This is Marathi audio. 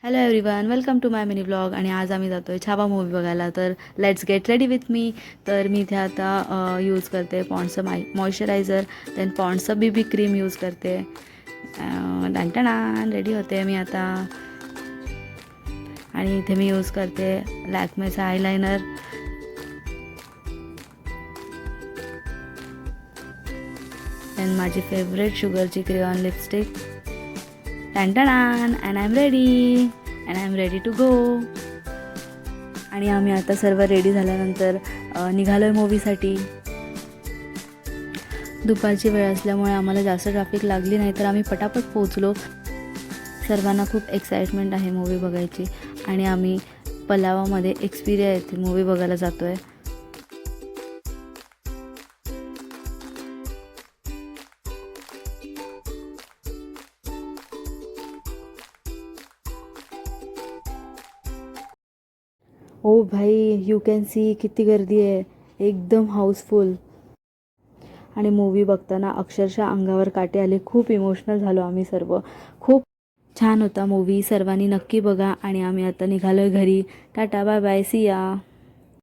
Hello everyone, welcome to my mini blog. आणि आज आम्ही जातो आहे छावा मूवी बघायला. तर let's get ready with me. तर मी इथे आता यूज करते पॉन्डचं मॉइश्चरायझर, देन पॉन्डचं बीबी क्रीम यूज करते. डांटणान रेडी होते मी आता. आणि इथे मी यूज करते लॅक्मेचं आयलायनर. देन माझी फेवरेट शुगरची क्रेयॉन लिपस्टिक. टॅन्टणान and I am ready and I am ready to go. आणि आम्ही आता सर्व रेडी झाल्यानंतर निघालो आहे मूवीसाठी. दुपारची वेळ असल्यामुळे आम्हाला जास्त ट्रॅफिक लागली नाही, तर आम्ही पटापट पोहोचलो. सर्वांना खूप एक्साइटमेंट आहे मूवी बघायची. आणि आम्ही पलावामध्ये एक्सपिरिया येथे मूवी बघायला जातो आहे. ओ भाई, यू कॅन सी किती गर्दी आहे, एकदम हाऊसफुल. आणि मूवी बघताना अक्षरशः अंगावर काटे आले. खूप इमोशनल झालो आम्ही सर्व. खूप छान होता मूवी. सर्वांनी नक्की बघा. आणि आम्ही आता निघालो आहे घरी. टाटा बाय बाय, सी या.